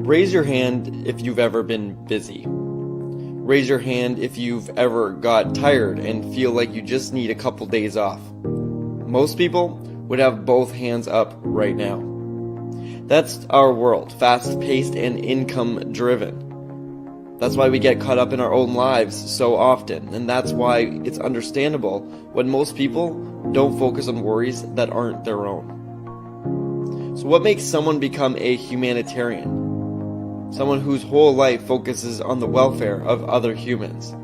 Raise your hand if you've ever been busy. Raise your hand if you've ever got tired and feel like you just need a couple days off. Most people would have both hands up right now. That's our world, fast-paced and income-driven. That's why we get caught up in our own lives so often, and that's why it's understandable when most people don't focus on worries that aren't their own. So what makes someone become a humanitarian? Someone whose whole life focuses on the welfare of other humans.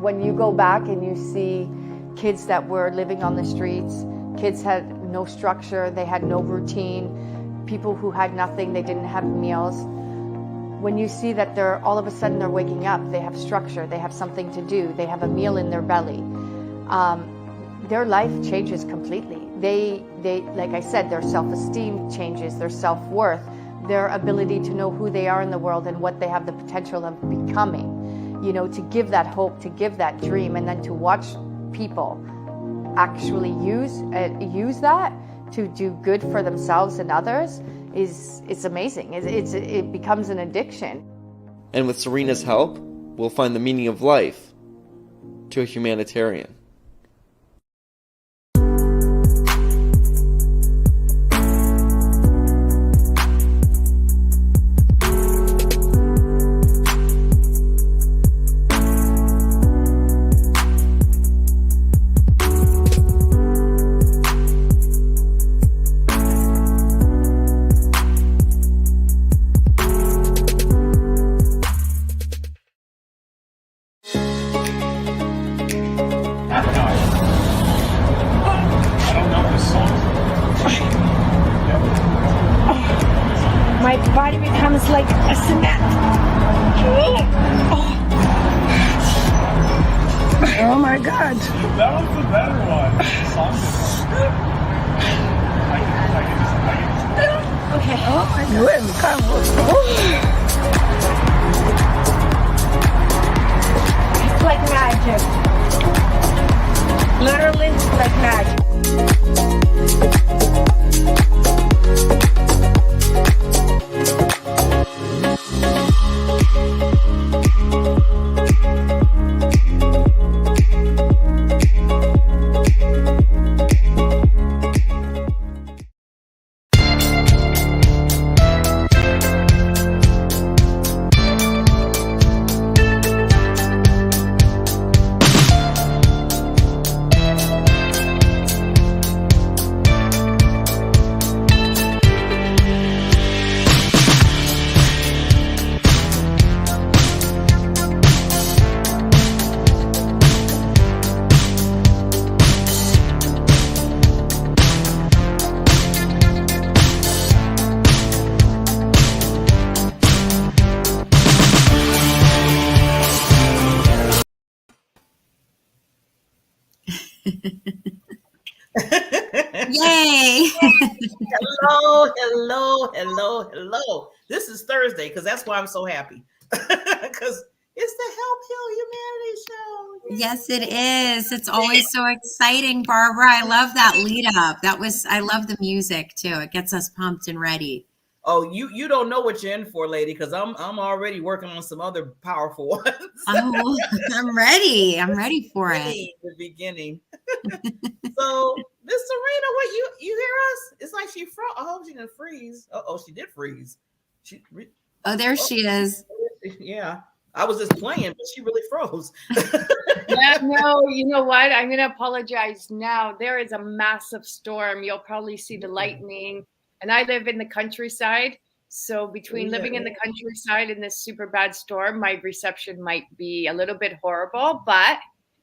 When you go back and you see kids that were living on the streets, kids had no structure, they had no routine, people who had nothing, they didn't have meals. When you see that they're all of a sudden they're waking up, they have structure, they have something to do, they have a meal in their belly, their life changes completely. They like I said, their self-esteem changes, their self-worth, their ability to know who they are in the world and what they have the potential of becoming, you know, to give that hope, to give that dream, and then to watch people actually use that to do good for themselves and others is amazing. It becomes an addiction. And with Serena's help, we'll find the meaning of life to a humanitarian. My body becomes like a cement. Oh my God. That was the better one. The song is Okay. Oh my God. It's like magic. Literally like magic. Yay! Hello. This is Thursday because that's why I'm so happy. Because it's the Help Heal Humanity show. Yes, it is. It's always so exciting, Barbara. I love that lead up. I love the music too. It gets us pumped and ready. Oh, you don't know what you're in for, lady, because I'm already working on some other powerful ones. Oh, I'm ready. I'm ready for it. The beginning. So, Miss Serena, what you hear us? It's like she froze. I hope she didn't freeze. Oh, she did freeze. She She is. Yeah, I was just playing, but she really froze. Yeah, no, you know what? I'm going to apologize now. There is a massive storm. You'll probably see the lightning. And I live in the countryside. So between living in the countryside and this super bad storm, my reception might be a little bit horrible. But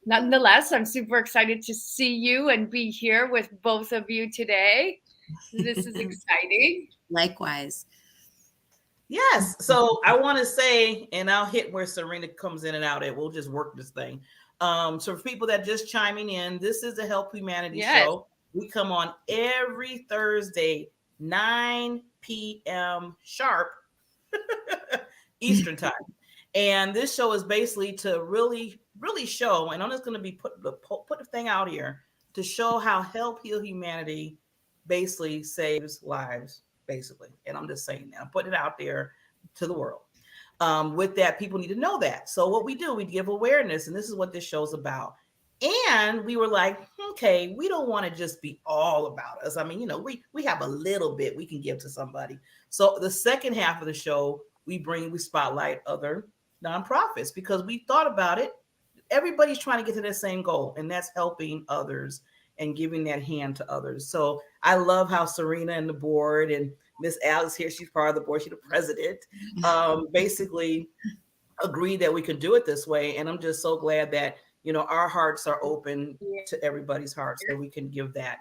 nonetheless, I'm super excited to see you and be here with both of you today. This is exciting. Likewise. Yes. So I want to say, and I'll hit where Serena comes in and out at. We'll just work this thing. So for people that just chiming in, this is the Help Humanity show. We come on every Thursday, 9 p.m. sharp Eastern time. And this show is basically to really show, and I'm just going to be put the thing out here to show how Help Heal Humanity basically saves lives, basically. And I'm just saying that. I'm putting it out there. to the world. With that, people need to know that. So what we do, we give awareness, and this is what this show's about. And we were like, okay, we don't want to just be all about us. I mean, we have a little bit we can give to somebody. So the second half of the show, we spotlight other nonprofits because we thought about it. Everybody's trying to get to that same goal, and that's helping others and giving that hand to others. So I love how Serena and the board and Miss Alex here, she's part of the board, she's the president, basically agreed that we could do it this way. And I'm just so glad that, our hearts are open to everybody's hearts, so we can give that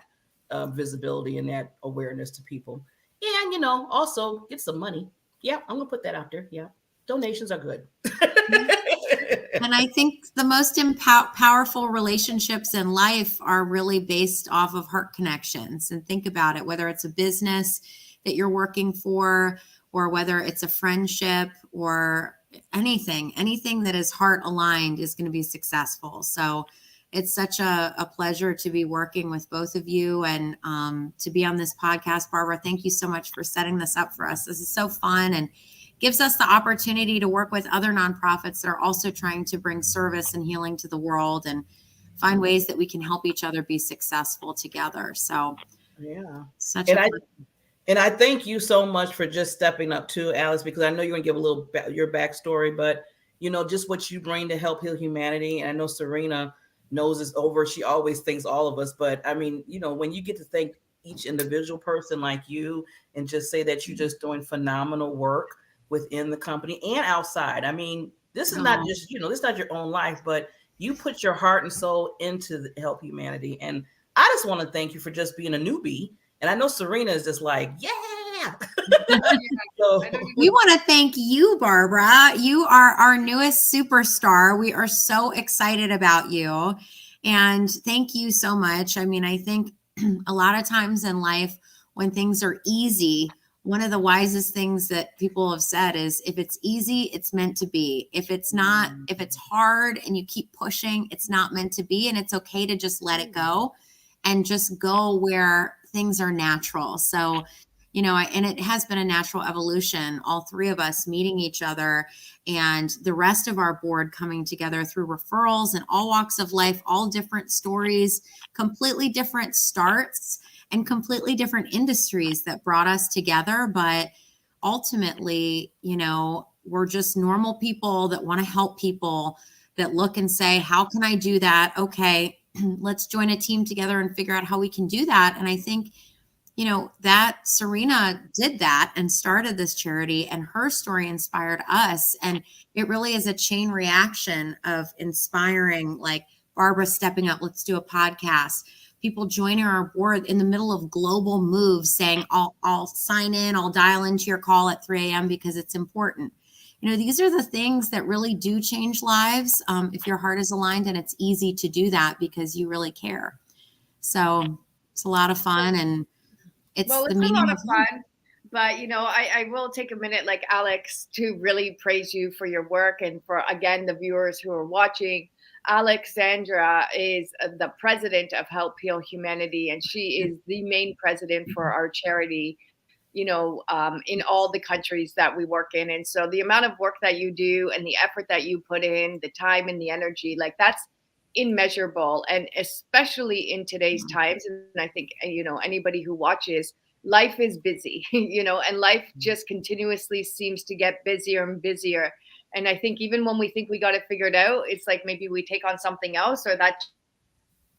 visibility and that awareness to people. And, also get some money. Yeah, I'm going to put that out there. Yeah. Donations are good. And I think the most powerful relationships in life are really based off of heart connections. And think about it, whether it's a business that you're working for, or whether it's a friendship or anything that is heart aligned is going to be successful. So it's such a pleasure to be working with both of you and to be on this podcast. Barbara, thank you so much for setting this up for us. This is so fun and gives us the opportunity to work with other nonprofits that are also trying to bring service and healing to the world and find ways that we can help each other be successful together. So yeah, and I thank you so much for just stepping up too, Alice, because I know you're going to give a little your backstory, but just what you bring to help heal humanity. And I know Serena knows it's over. She always thanks all of us. But I mean, when you get to thank each individual person like you and just say that you're just doing phenomenal work within the company and outside. I mean, this is not just, this is not your own life, but you put your heart and soul into the help humanity. And I just want to thank you for just being a newbie. And I know Serena is just like, yeah. So, we want to thank you, Barbara. You are our newest superstar. We are so excited about you. And thank you so much. I mean, I think a lot of times in life when things are easy, one of the wisest things that people have said is if it's easy, it's meant to be. If it's not, if it's hard and you keep pushing, it's not meant to be. And it's okay to just let it go and just go where things are natural. So, and it has been a natural evolution, all three of us meeting each other and the rest of our board coming together through referrals and all walks of life, all different stories, completely different starts and completely different industries that brought us together. But ultimately, we're just normal people that want to help people, that look and say, how can I do that? Okay, let's join a team together and figure out how we can do that. And I think, that Serena did that and started this charity, and her story inspired us. And it really is a chain reaction of inspiring, like Barbara stepping up, let's do a podcast. People joining our board in the middle of global moves saying, I'll sign in, I'll dial into your call at 3 a.m. because it's important. These are the things that really do change lives if your heart is aligned, and it's easy to do that because you really care. So it's a lot of fun, and it's a lot of fun. But, I will take a minute, like Alex, to really praise you for your work and for, again, the viewers who are watching. Alexandra is the president of Help Heal Humanity, and she is the main president for our charity, in all the countries that we work in. And so the amount of work that you do and the effort that you put in, the time and the energy, like that's immeasurable. And especially in today's times, and I think, anybody who watches, life is busy, and life just continuously seems to get busier and busier. And I think even when we think we got it figured out, it's like maybe we take on something else, or that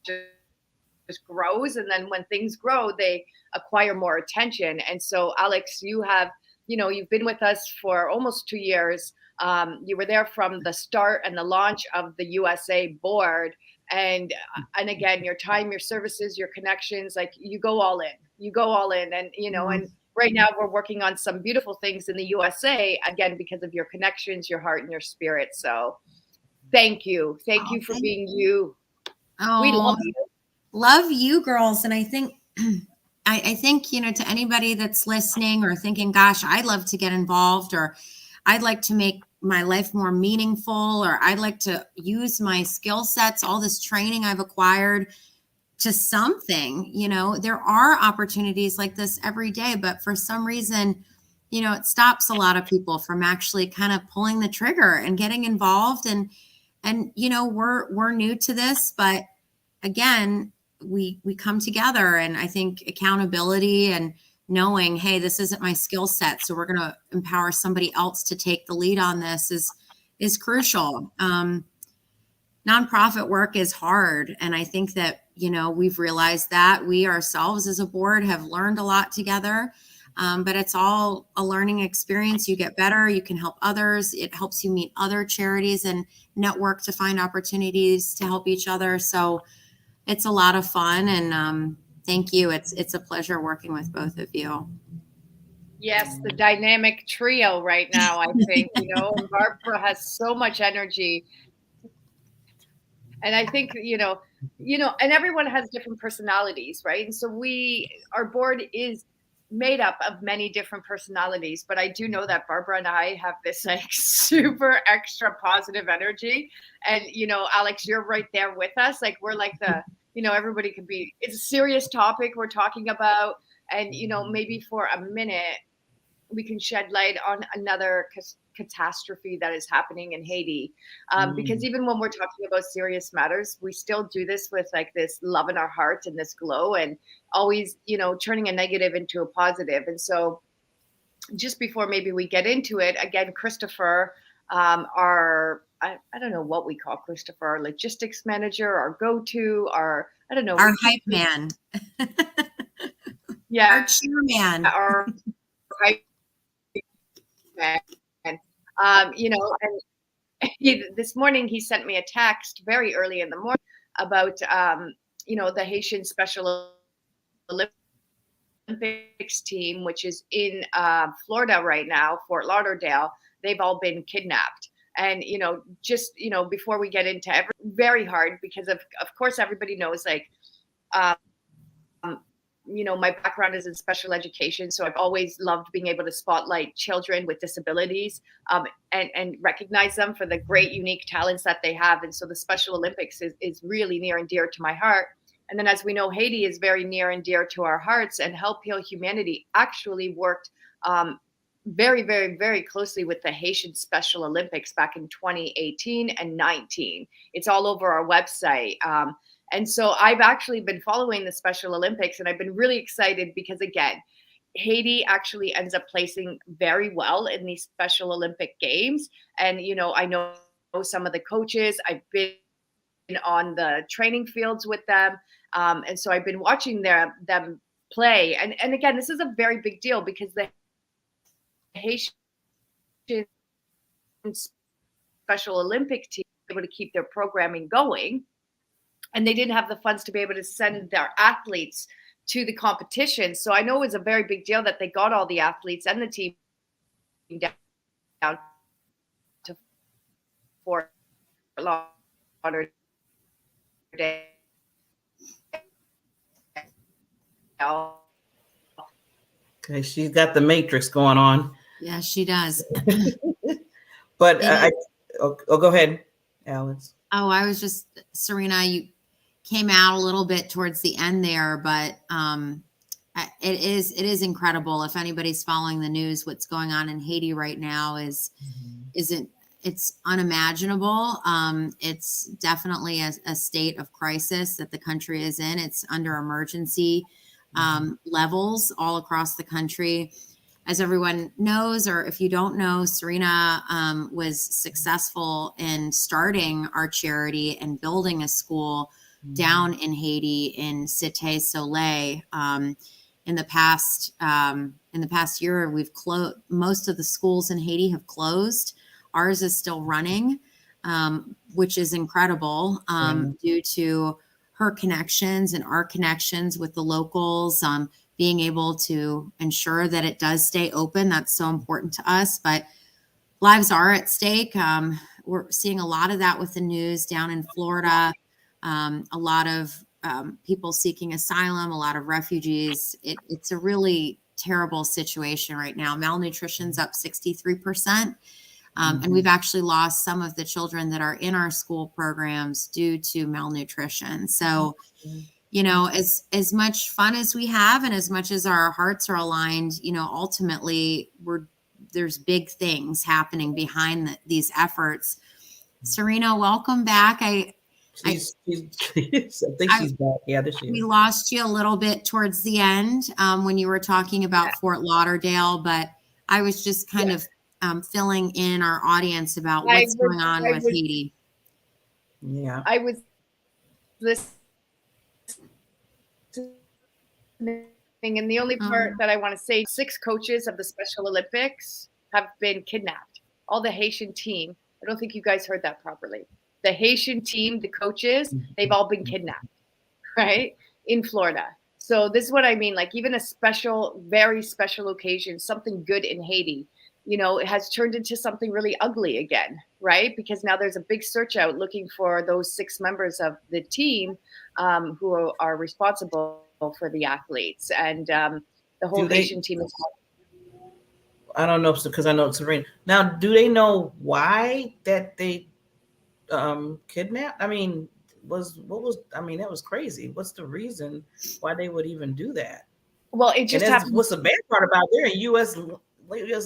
just grows. And then when things grow, they acquire more attention. And so, Alex, you have, you've been with us for almost 2 years. You were there from the start and the launch of the USA board. And again, your time, your services, your connections, like you go all in, and, and right now we're working on some beautiful things in the USA, again, because of your connections, your heart and your spirit. So thank you. Thank you for being you. We love you. Love you girls. And I think, to anybody that's listening or thinking, gosh, I'd love to get involved, or I'd like to make my life more meaningful, or I'd like to use my skill sets, all this training I've acquired to something, there are opportunities like this every day, but for some reason, it stops a lot of people from actually kind of pulling the trigger and getting involved. And we're new to this, but again, we come together, and I think accountability and knowing, hey, this isn't my skill set, so we're going to empower somebody else to take the lead on this is crucial. Nonprofit work is hard. And I think that, we've realized that we ourselves as a board have learned a lot together. But it's all a learning experience. You get better, you can help others. It helps you meet other charities and network to find opportunities to help each other. So it's a lot of fun. And thank you. It's a pleasure working with both of you. Yes, the dynamic trio right now, I think, and Barbara has so much energy. And I think, and everyone has different personalities, right? And so our board is made up of many different personalities, but I do know that Barbara and I have this like super extra positive energy. And, Alex, you're right there with us. Like, we're like everybody can be, it's a serious topic we're talking about. And, maybe for a minute, we can shed light on another catastrophe that is happening in Haiti. Because even when we're talking about serious matters, we still do this with like this love in our heart and this glow, and always, turning a negative into a positive. And so just before maybe we get into it, again, Christopher, I don't know what we call Christopher, our logistics manager, our go-to, our hype man. Yeah. Our cheerman. Our hype man. And this morning he sent me a text very early in the morning about, the Haitian Special Olympics team, which is in Florida right now, Fort Lauderdale. They've all been kidnapped. And, before we get into very hard, because of course, everybody knows, like, my background is in special education. So I've always loved being able to spotlight children with disabilities and recognize them for the great, unique talents that they have. And so the Special Olympics is really near and dear to my heart. And then, as we know, Haiti is very near and dear to our hearts, and Help Heal Humanity actually worked very, very, very closely with the Haitian Special Olympics back in 2018 and 19. It's all over our website. And so I've actually been following the Special Olympics, and I've been really excited because, again, Haiti actually ends up placing very well in these Special Olympic Games. And, I know some of the coaches. I've been on the training fields with them. And so I've been watching them play. And again, this is a very big deal because the Haitian Special Olympic team was able to keep their programming going. And they didn't have the funds to be able to send their athletes to the competition. So I know it was a very big deal that they got all the athletes and the team down to Fort Lauderdale. Okay, she's got the matrix going on. Yeah, she does. But go ahead, Alex. Oh, I was just, Serena, you came out a little bit towards the end there, but it is incredible. If anybody's following the news, what's going on in Haiti right now it's unimaginable. It's definitely a state of crisis that the country is in. It's under emergency levels all across the country. As everyone knows, or if you don't know, Serena was successful in starting our charity and building a school down in Haiti in Cité Soleil. In the past year, we've closed. Most of the schools in Haiti have closed. Ours is still running, which is incredible due to her connections and our connections with the locals, being able to ensure that it does stay open. That's so important to us. But lives are at stake. We're seeing a lot of that with the news down in Florida. A lot of people seeking asylum, a lot of refugees. It's a really terrible situation right now. Malnutrition's up 63%. And we've actually lost some of the children that are in our school programs due to malnutrition. So, as much fun as we have and as much as our hearts are aligned, ultimately there's big things happening behind these efforts. Serena, welcome back. I think she's back. Yeah, there she is. We lost you a little bit towards the end when you were talking about Fort Lauderdale, but I was just kind of filling in our audience about what's going on with Haiti. Yeah. I was listening, and the only part that I want to say, 6 coaches of the Special Olympics have been kidnapped. All the Haitian team. I don't think you guys heard that properly. The Haitian team, the coaches, they've all been kidnapped, right? In Florida. So this is what I mean. Like even a special, very special occasion, something good in Haiti, it has turned into something really ugly again, right? Because now there's a big search out looking for those 6 members of the team who are responsible for the athletes. And the whole Haitian team is. I don't know, because I know it's Serena. Now, do they know why that they kidnapped? I mean, that was crazy. What's the reason why they would even do that? Well, it just happened. What's the bad part about they're in U.S.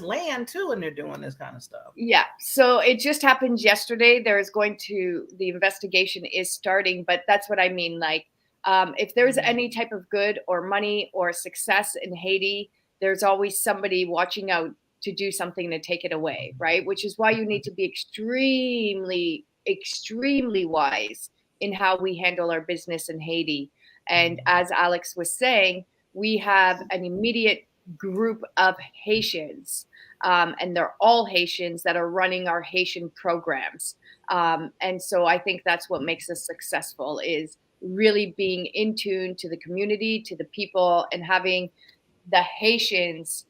land too, and they're doing this kind of stuff. Yeah. So it just happened yesterday. The investigation is starting, but that's what I mean. Like, if there's any type of good or money or success in Haiti, there's always somebody watching out to do something to take it away, right? Which is why you need to be extremely, extremely wise in how we handle our business in Haiti. And as Alex was saying, we have an immediate group of Haitians, and they're all Haitians that are running our Haitian programs. And so I think that's what makes us successful, is really being in tune to the community, to the people, and having the Haitians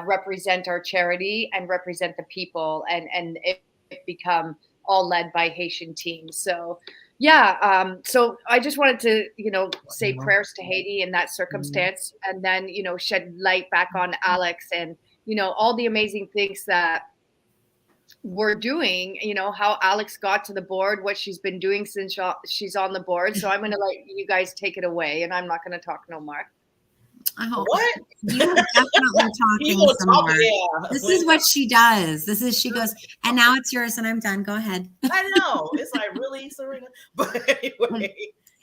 represent our charity and represent the people, and it become all led by Haitian teams. So yeah, so I just wanted to, say prayers to Haiti in that circumstance, and then, shed light back on Alex and, all the amazing things that we're doing, how Alex got to the board, what she's been doing since she's on the board. So I'm going to let you guys take it away, and I'm not going to talk no more. Oh, what? You are definitely talking some more. Yeah. This is what she does. She goes, and now it's yours, and I'm done. Go ahead. I know. It's like, really, Serena? But anyway,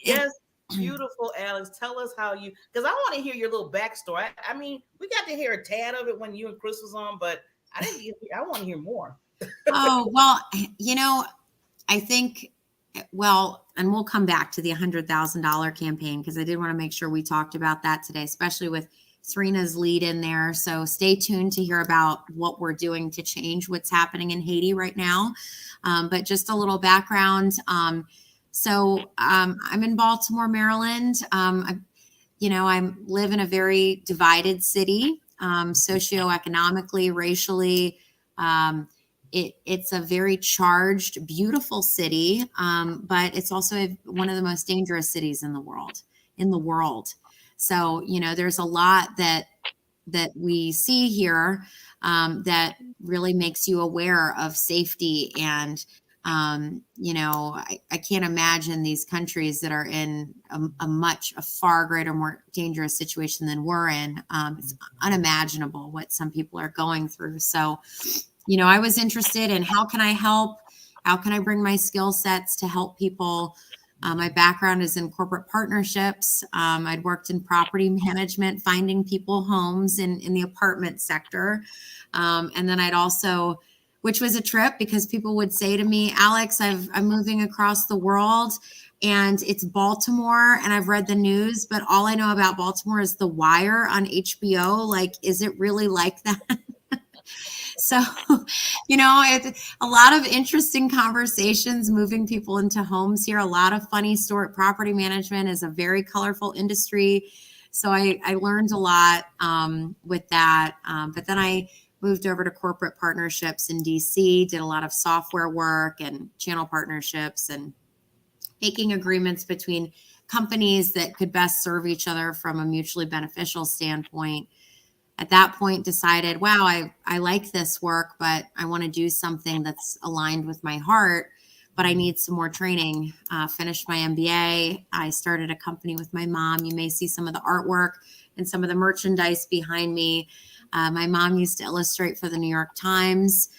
yes, beautiful, Alex. Tell us how because I want to hear your little backstory. I mean, we got to hear a tad of it when you and Chris was on, but I want to hear more. Oh, well, I think, and we'll come back to the $100,000 campaign, because I did want to make sure we talked about that today, especially with Serena's lead in there. So stay tuned to hear about what we're doing to change what's happening in Haiti right now. But just a little background. So I'm in Baltimore, Maryland. I live in a very divided city, socioeconomically, racially. It's a very charged, beautiful city, but it's also one of the most dangerous cities in the world. So, there's a lot that we see here that really makes you aware of safety. And, I can't imagine these countries that are in a far greater, more dangerous situation than we're in. It's unimaginable what some people are going through. So, I was interested in how can I help? How can I bring my skill sets to help people? My background is in corporate partnerships. I'd worked in property management, finding people homes in the apartment sector. And then I'd also, which was a trip, because people would say to me, Alex, I'm moving across the world, and it's Baltimore, and I've read the news, but all I know about Baltimore is The Wire on HBO. Like, is it really like that? So, it's a lot of interesting conversations, moving people into homes here. A lot of funny story. Property management is a very colorful industry. So I learned a lot with that. But then I moved over to corporate partnerships in DC, did a lot of software work and channel partnerships and making agreements between companies that could best serve each other from a mutually beneficial standpoint. At that point, decided, wow, I like this work, but I want to do something that's aligned with my heart. but I need some more training. Finished my MBA. I started a company with my mom. You may see some of the artwork and some of the merchandise behind me. My mom used to illustrate for the New York Times,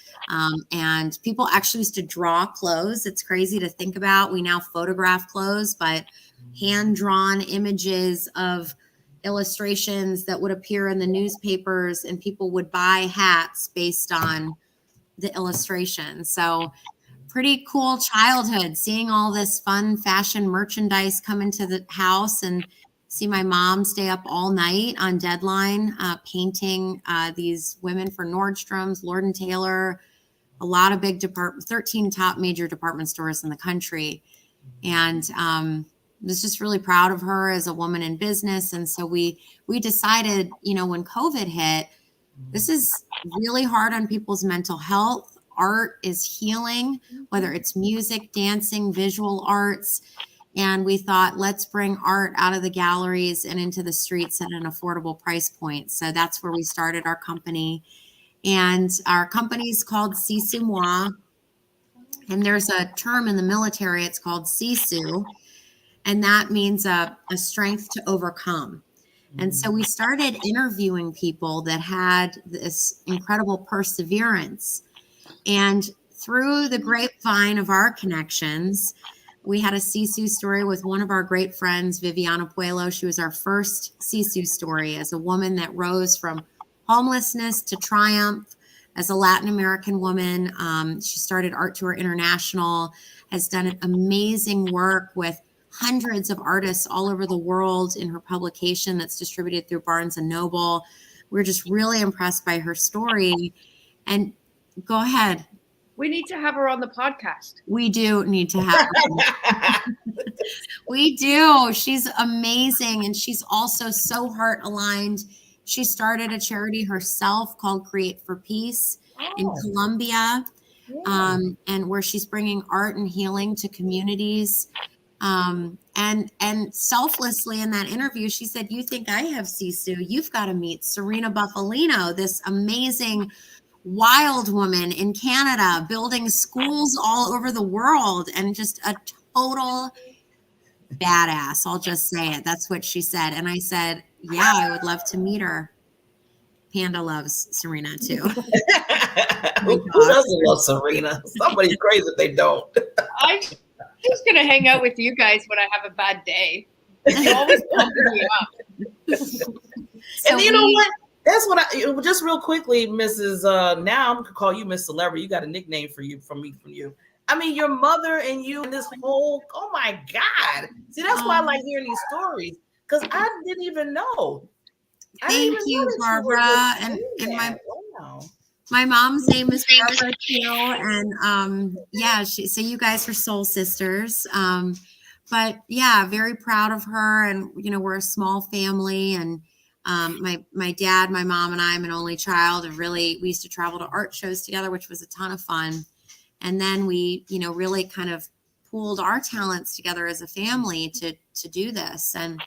and people actually used to draw clothes. It's crazy to think about. We now photograph clothes, but hand-drawn images of illustrations that would appear in the newspapers, and people would buy hats based on the illustration. So pretty cool childhood, seeing all this fun fashion merchandise come into the house, and see my mom stay up all night on deadline, painting these women for Nordstrom's, Lord & Taylor, a lot of big 13 top major department stores in the country. And was just really proud of her as a woman in business. And so we decided, when COVID hit, this is really hard on people's mental health. Art is healing, whether it's music, dancing, visual arts. And we thought, let's bring art out of the galleries and into the streets at an affordable price point. So that's where we started our company. And our company is called Sisu Moi. And there's a term in the military, it's called Sisu. And that means a strength to overcome. And so we started interviewing people that had this incredible perseverance. And through the grapevine of our connections, we had a Sisu story with one of our great friends, Viviana Puello. She was our first Sisu story as a woman that rose from homelessness to triumph as a Latin American woman. She started Art Tour International, has done amazing work with hundreds of artists all over the world in her publication that's distributed through Barnes & Noble. We're just really impressed by her story. And go ahead. We need to have her on the podcast. We do need to have her. We do. She's amazing. And she's also so heart aligned. She started a charity herself called Create for Peace in Colombia, and where she's bringing art and healing to communities. And selflessly in that interview, she said, "You think I have Sisu? You've got to meet Serena Bufalino, this amazing wild woman in Canada, building schools all over the world, and just a total badass. I'll just say it. That's what she said." And I said, "Yeah, I would love to meet her." Panda loves Serena too. Who doesn't love Serena? Somebody's crazy if they don't. I'm just going to hang out with you guys when I have a bad day. You always pump me up. And you know what? That's what just real quickly, Mrs. Now I'm going to call you Miss Celebrity. You got a nickname from you. I mean, your mother and you and this whole, oh my God. See, that's why I like hearing these stories, because I didn't even know. Thank you, Barbara. And my mom's name is Barbara too. And so you guys are soul sisters. But yeah, very proud of her. And, we're a small family. And my dad, my mom, and I'm an only child. And we used to travel to art shows together, which was a ton of fun. And then we, really kind of pooled our talents together as a family to do this. And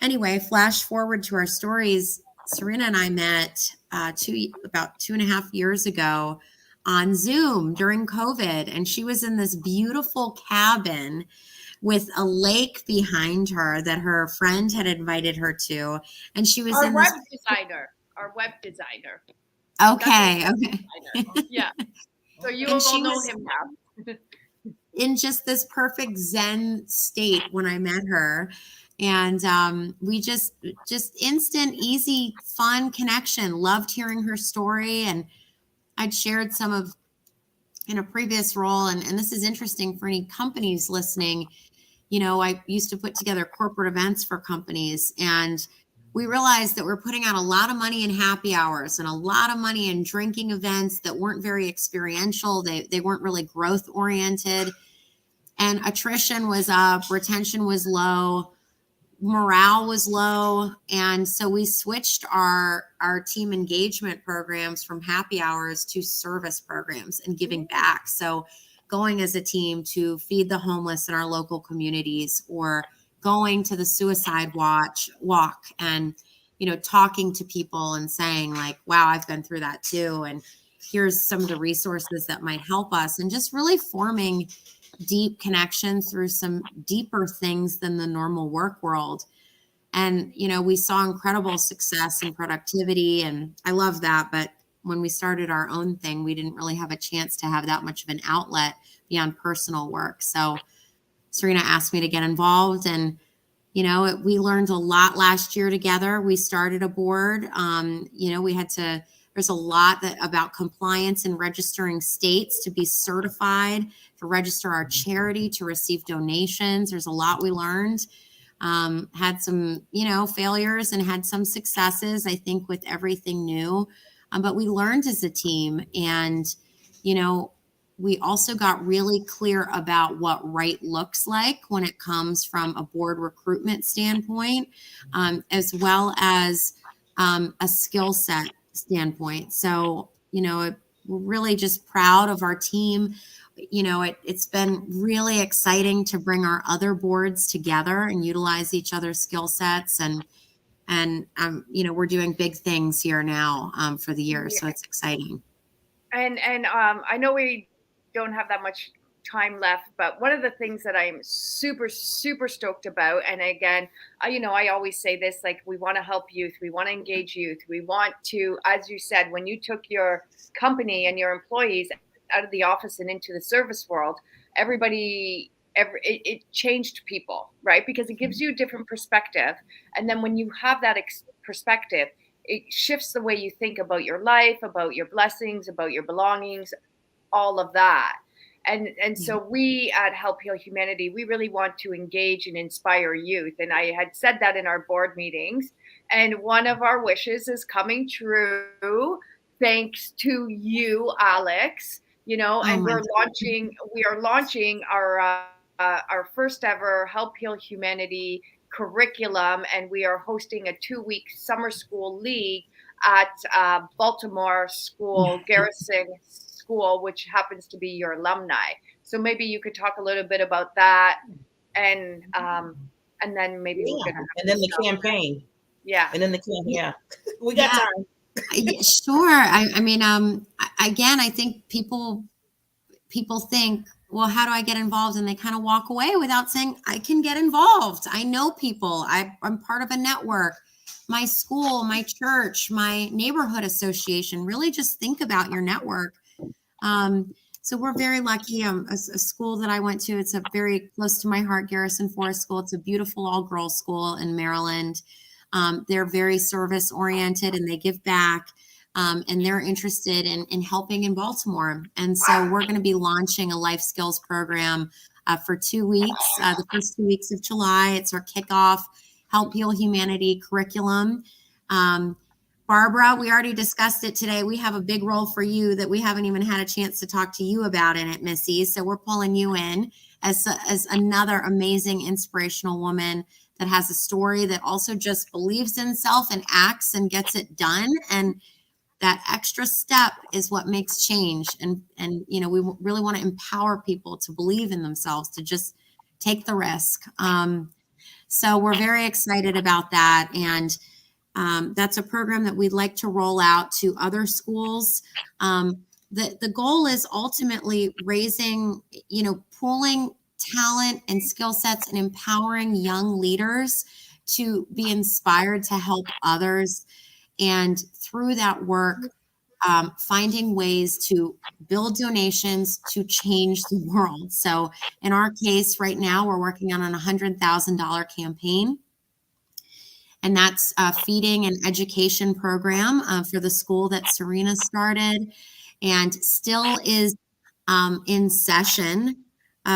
anyway, flash forward to our stories. Serena and I met about 2.5 years ago on Zoom during COVID. And she was in this beautiful cabin with a lake behind her that her friend had invited her to. And she was our web designer. Okay. Yeah. So you all know him now. In just this perfect Zen state when I met her. And we just instant, easy, fun connection. Loved hearing her story. And I'd shared some of in a previous role. And this is interesting for any companies listening. I used to put together corporate events for companies. And we realized that we're putting out a lot of money in happy hours and a lot of money in drinking events that weren't very experiential. They weren't really growth oriented. And attrition was up, retention was low, morale was low. And so we switched our team engagement programs from happy hours to service programs and giving back. So going as a team to feed the homeless in our local communities, or going to the suicide walk and, talking to people and saying like, wow, I've been through that too. And here's some of the resources that might help us, and just really forming deep connections through some deeper things than the normal work world. And, you know, we saw incredible success and productivity, and I love that. But when we started our own thing, we didn't really have a chance to have that much of an outlet beyond personal work. So Serena asked me to get involved, and, you know, we learned a lot last year together. We started a board. You know, there's a lot about compliance and registering states to be certified, to register our charity, to receive donations. There's a lot we learned. Had some, you know, failures and had some successes, I think, with everything new. But we learned as a team, and, you know, we also got really clear about what right looks like when it comes from a board recruitment standpoint, as well as a skill set standpoint. So, you know, we're really just proud of our team. You know, it's been really exciting to bring our other boards together and utilize each other's skill sets. And you know, we're doing big things here now for the year. So it's exciting. And I know we don't have that much time left, but one of the things that I'm super stoked about, and again, you know, I always say this, like, we want to help youth, we want to engage youth, we want to, as you said, when you took your company and your employees out of the office and into the service world, it changed people, right? Because it gives you a different perspective, and then when you have that perspective, it shifts the way you think about your life, about your blessings, about your belongings, all of that. And so we at Help Heal Humanity, we really want to engage and inspire youth. And I had said that in our board meetings. And one of our wishes is coming true, thanks to you, Alex. You know, and we are launching our first ever Help Heal Humanity curriculum, and we are hosting a 2-week summer school league at Baltimore School, Garrison School, which happens to be your alumni. So maybe you could talk a little bit about that, and then maybe we're gonna and then the campaign. Yeah. And then the campaign. Yeah. We got time. Sure. I mean, again, I think people think, well, how do I get involved? And they kind of walk away without saying, I can get involved. I know people. I'm part of a network. My school, my church, my neighborhood association. Really just think about your network. So we're very lucky. A school that I went to, it's a very close to my heart, Garrison Forest School. It's a beautiful all-girls school in Maryland. They're very service oriented and they give back. And they're interested in helping in Baltimore. And so we're going to be launching a life skills program for 2 weeks, the first 2 weeks of July. It's our kickoff Help Heal Humanity curriculum. Barbara, we already discussed it today. We have a big role for you that we haven't even had a chance to talk to you about in it, Missy. So we're pulling you in as another amazing, inspirational woman that has a story that also just believes in self and acts and gets it done. And that extra step is what makes change. And you know, we really want to empower people to believe in themselves, to just take the risk. So we're very excited about that. And that's a program that we'd like to roll out to other schools. The goal is ultimately raising, you know, pooling talent and skill sets and empowering young leaders to be inspired to help others. And through that work, finding ways to build donations to change the world. So in our case right now, we're working on a $100,000 campaign. And that's a feeding and education program for the school that Serena started and still is in session,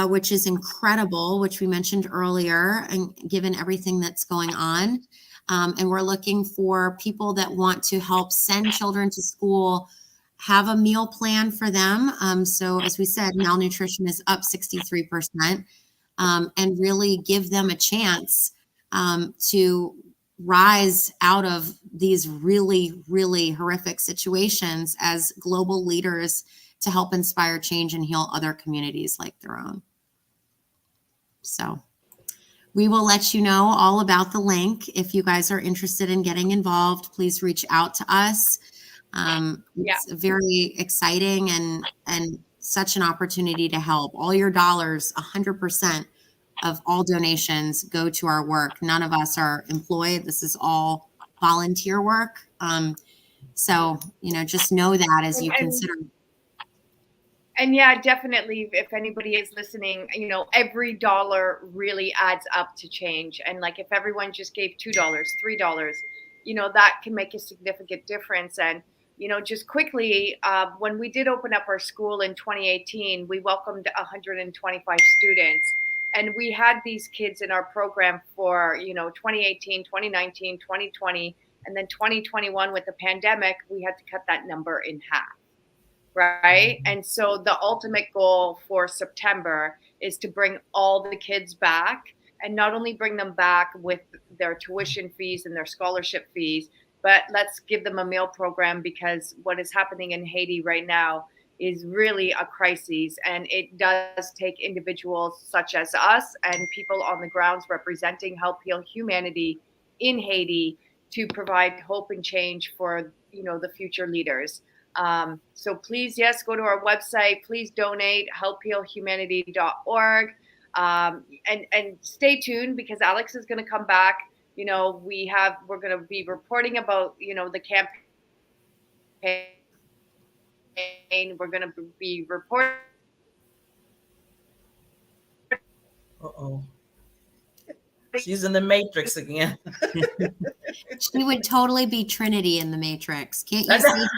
which is incredible, which we mentioned earlier, and given everything that's going on. And we're looking for people that want to help send children to school, have a meal plan for them. So as we said, malnutrition is up 63%, and really give them a chance to rise out of these really, really horrific situations as global leaders to help inspire change and heal other communities like their own. So we will let you know all about the link. If you guys are interested in getting involved, please reach out to us. It's very exciting and such an opportunity to help. All your dollars, 100% of all donations go to our work. None of us are employed. This is all volunteer work. So, just know that as you consider. And yeah, definitely, if anybody is listening, every dollar really adds up to change. And like if everyone just gave $2, $3, that can make a significant difference. And, just quickly, when we did open up our school in 2018, we welcomed 125 students. And we had these kids in our program for, 2018, 2019, 2020, and then 2021 with the pandemic, we had to cut that number in half. Right. And so the ultimate goal for September is to bring all the kids back, and not only bring them back with their tuition fees and their scholarship fees, but let's give them a meal program, because what is happening in Haiti right now is really a crisis. And it does take individuals such as us and people on the grounds representing Help Heal Humanity in Haiti to provide hope and change for, the future leaders. So please, yes, go to our website. Please donate, helphealhumanity.org. And stay tuned, because Alex is going to come back. We're going to be reporting about, the campaign. We're going to be reporting. Uh-oh. She's in the Matrix again. She would totally be Trinity in the Matrix. Can't you see her?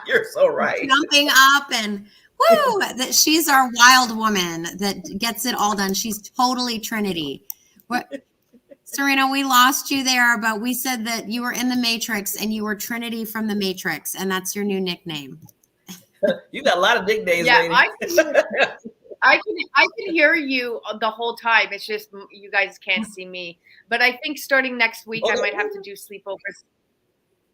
You're so right. Jumping up and woo! That she's our wild woman that gets it all done. She's totally Trinity. Serena, we lost you there, but we said that you were in the Matrix and you were Trinity from the Matrix, and that's your new nickname. You got a lot of nicknames, yeah, lady. I can hear you the whole time. It's just you guys can't see me. But I think starting next week, I might have to do sleepovers.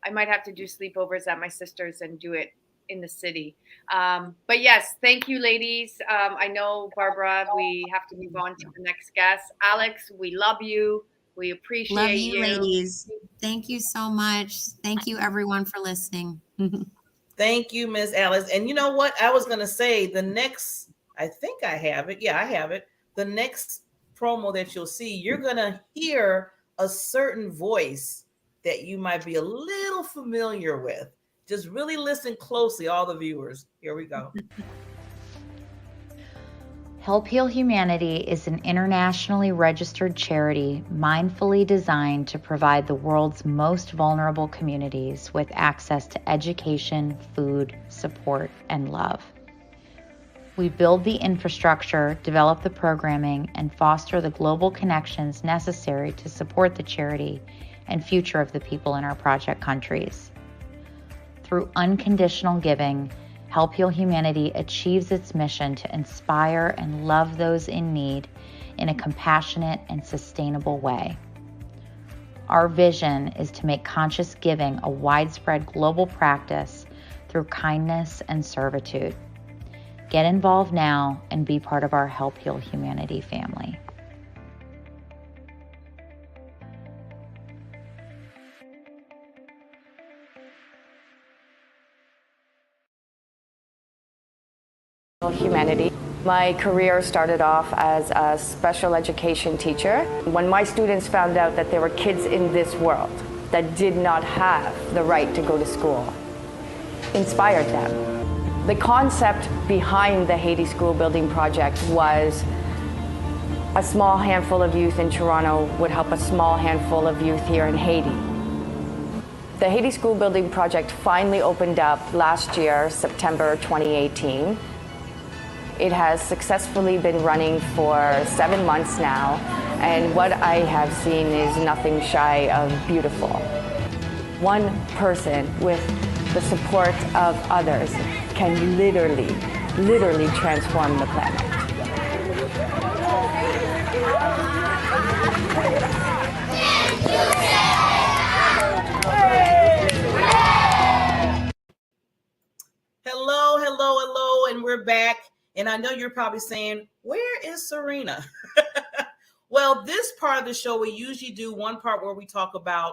I might have to do sleepovers at my sister's and do it in the city. But yes, thank you, ladies. I know, Barbara, we have to move on to the next guest. Alex, we love you. We appreciate love you, ladies. Thank you so much. Thank you, everyone, for listening. Thank you, Miss Alice. And you know what? I was going to say the next, I think I have it. Yeah, I have it. The next promo that you'll see, you're going to hear a certain voice that you might be a little familiar with. Just really listen closely, all the viewers. Here we go. Help Heal Humanity is an internationally registered charity mindfully designed to provide the world's most vulnerable communities with access to education, food, support, and love. We build the infrastructure, develop the programming, and foster the global connections necessary to support the charity and future of the people in our project countries. Through unconditional giving, Help Heal Humanity achieves its mission to inspire and love those in need in a compassionate and sustainable way. Our vision is to make conscious giving a widespread global practice through kindness and servitude. Get involved now and be part of our Help Heal Humanity family. Humanity. My career started off as a special education teacher. When my students found out that there were kids in this world that did not have the right to go to school, inspired them. The concept behind the Haiti School Building Project was a small handful of youth in Toronto would help a small handful of youth here in Haiti. The Haiti School Building Project finally opened up last year, September 2018. It has successfully been running for 7 months now, and what I have seen is nothing shy of beautiful. One person with the support of others can literally transform the planet. Hello, and we're back. And I know you're probably saying, where is Serena? Well, this part of the show, we usually do one part where we talk about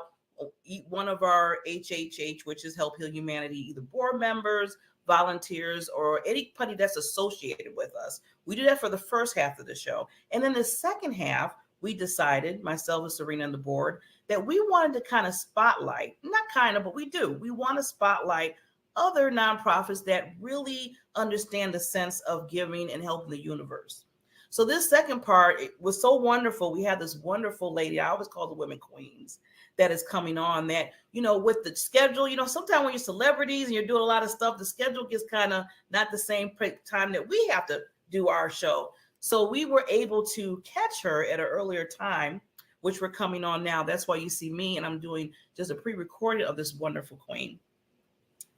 one of our HHH, which is Help Heal Humanity, either board members, volunteers or anybody that's associated with us. We do that for the first half of the show. And then the second half, we decided, myself and Serena and the board, that we wanted to kind of spotlight, not kind of, but we do. We want to spotlight other nonprofits that really understand the sense of giving and helping the universe. So this second part, it was so wonderful. We had this wonderful lady, I always call the women queens, that is coming on that, with the schedule, sometimes when you're celebrities and you're doing a lot of stuff, the schedule gets kind of not the same time that we have to do our show. So we were able to catch her at an earlier time, which we're coming on now. That's why you see me, and I'm doing just a pre-recording of this wonderful queen.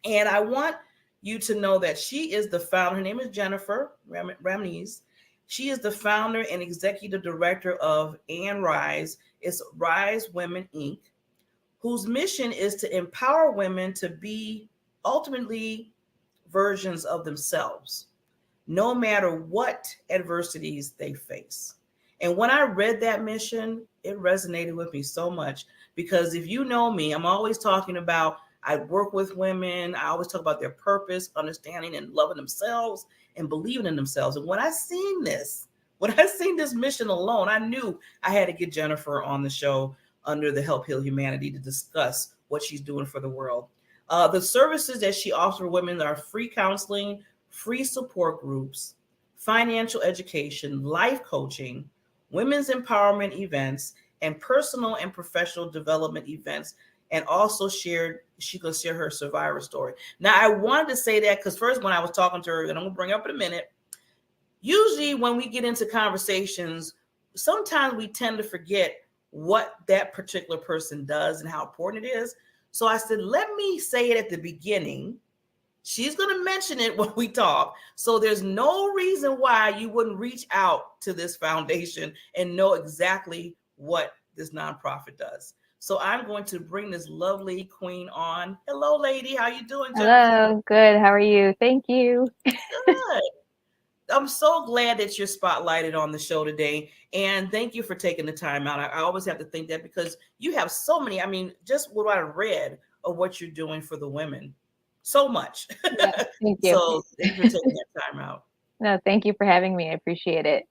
And I want you to know that she is the founder. Her name is Jennifer Ramnese. She is the founder and executive director of Rise. It's Rise Women, Inc., whose mission is to empower women to be ultimately versions of themselves, no matter what adversities they face. And when I read that mission, it resonated with me so much, because if you know me, I'm always talking about, I work with women. I always talk about their purpose, understanding and loving themselves and believing in themselves. And when I seen this mission alone, I knew I had to get Jennifer on the show under the Help Heal Humanity to discuss what she's doing for the world. The services that she offers for women are free counseling, free support groups, financial education, life coaching, women's empowerment events, and personal and professional development events. And also she could share her survivor story. Now, I wanted to say that because first when I was talking to her, and I'm going to bring up in a minute, usually when we get into conversations, sometimes we tend to forget what that particular person does and how important it is. So I said, let me say it at the beginning. She's going to mention it when we talk. So there's no reason why you wouldn't reach out to this foundation and know exactly what this nonprofit does. So I'm going to bring this lovely queen on. Hello, lady. How you doing, Jennifer? Hello. Good. How are you? Thank you. Good. I'm so glad that you're spotlighted on the show today. And thank you for taking the time out. I always have to think that because you have so many, just what I read of what you're doing for the women. So much. Yeah, thank you. So thank you for taking that time out. No, thank you for having me. I appreciate it.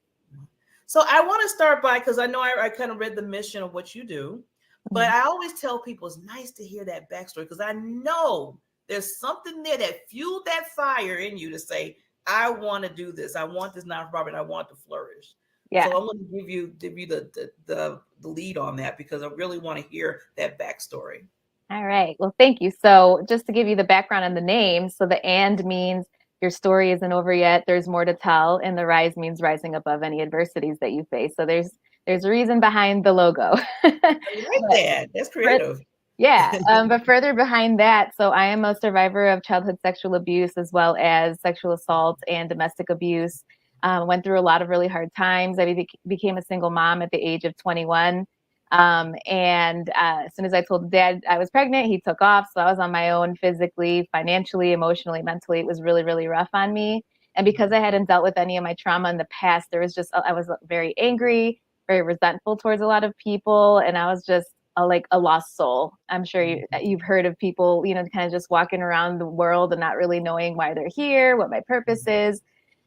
So I want to start by, because I know I kind of read the mission of what you do, but I always tell people it's nice to hear that backstory, because I know there's something there that fueled that fire in you to say, I want to do this. I want this nonprofit. I want to flourish. Yeah. So I'm going to give you the lead on that, because I really want to hear that backstory. All right. Well, thank you. So just to give you the background on the name, so the "and" means your story isn't over yet. There's more to tell. And the "rise" means rising above any adversities that you face. So there's a reason behind the logo. I like that. That's creative. Yeah. But further behind that, so I am a survivor of childhood sexual abuse, as well as sexual assault and domestic abuse. Went through a lot of really hard times. I became a single mom at the age of 21. And as soon as I told Dad I was pregnant, he took off. So I was on my own physically, financially, emotionally, mentally. It was really, really rough on me. And because I hadn't dealt with any of my trauma in the past, I was very angry, very resentful towards a lot of people. And I was just a lost soul. I'm sure you've heard of people, kind of just walking around the world and not really knowing why they're here, what my purpose is.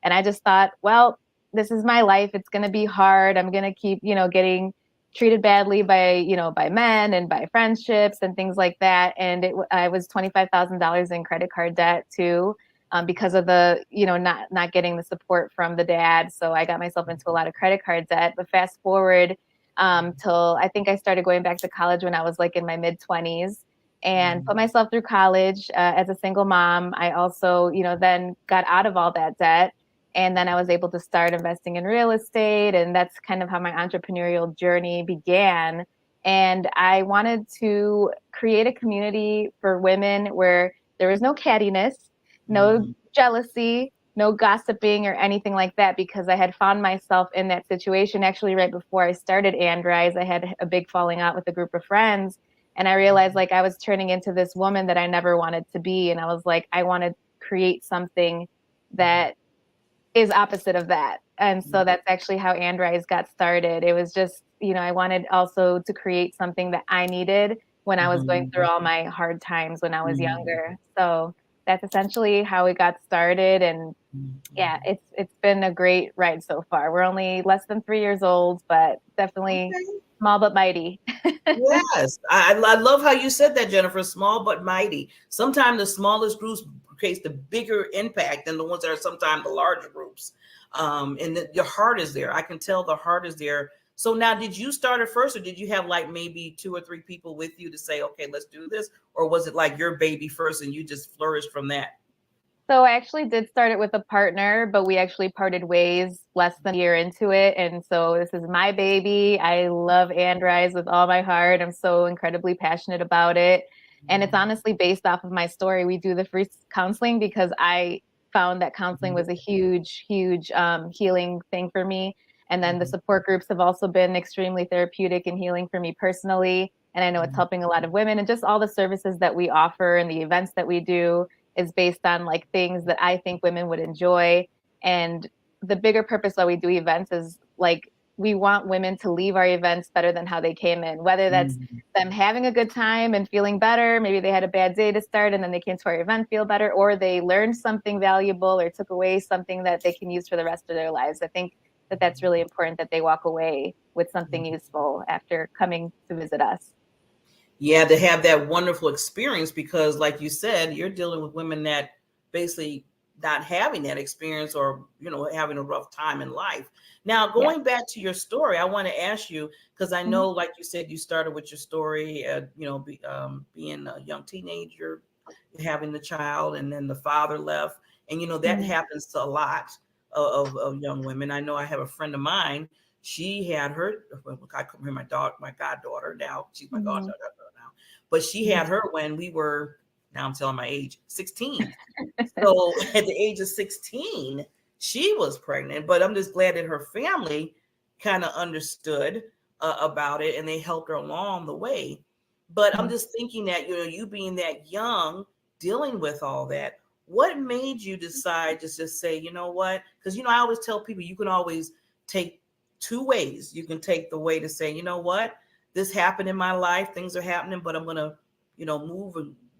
And I just thought, well, this is my life. It's going to be hard. I'm going to keep, getting treated badly by men and by friendships and things like that. And I was $25,000 in credit card debt too, because of the, not getting the support from the dad. So I got myself into a lot of credit card debt. But fast forward till I think I started going back to college when I was in my mid-20s, and put myself through college as a single mom. I also, then got out of all that debt. And then I was able to start investing in real estate. And that's kind of how my entrepreneurial journey began. And I wanted to create a community for women where there was no cattiness, no jealousy, no gossiping or anything like that, because I had found myself in that situation. Actually, right before I started Rise, I had a big falling out with a group of friends. And I realized I was turning into this woman that I never wanted to be. And I was like, I want to create something that is opposite of that. And so that's actually how Rise got started. It was just, I wanted also to create something that I needed when I was going through all my hard times when I was younger. So that's essentially how it got started. And yeah, it's been a great ride so far. We're only less than 3 years old, but definitely small but mighty. Yes, I love how you said that, Jennifer. Small but mighty. Sometimes the smallest groups creates the bigger impact than the ones that are sometimes the larger groups. And your heart is there. I can tell the heart is there. So now, did you start it first, or did you have like maybe 2 or 3 people with you to say, okay, let's do this? Or was it like your baby first and you just flourished from that? So I actually did start it with a partner, but we actually parted ways less than a year into it. And so this is my baby. I love And Rise with all my heart. I'm so incredibly passionate about it. And it's honestly based off of my story. We do the free counseling because I found that counseling was a huge, huge healing thing for me. And then the support groups have also been extremely therapeutic and healing for me personally. And I know it's helping a lot of women, and just all the services that we offer and the events that we do is based on like things that I think women would enjoy. And the bigger purpose why we do events is like we want women to leave our events better than how they came in, whether that's them having a good time and feeling better. Maybe they had a bad day to start and then they came to our event, feel better, or they learned something valuable or took away something that they can use for the rest of their lives. I think that that's really important, that they walk away with something useful after coming to visit us. Yeah, to have that wonderful experience, because like you said, you're dealing with women that basically not having that experience, or having a rough time in life. Now, going back to your story, I want to ask you, because I know, like you said, you started with your story at being a young teenager, having the child, and then the father left, and that happens to a lot of young women. I know I have a friend of mine. She had her, I call her my goddaughter. Now she's my goddaughter now, but she had her when we were, now I'm telling my age, 16. So at the age of 16, she was pregnant, but I'm just glad that her family kind of understood about it, and they helped her along the way. But I'm just thinking that, you being that young, dealing with all that, what made you decide to just say, you know what? Because, I always tell people you can always take 2 ways. You can take the way to say, you know what, this happened in my life, things are happening, but I'm going to,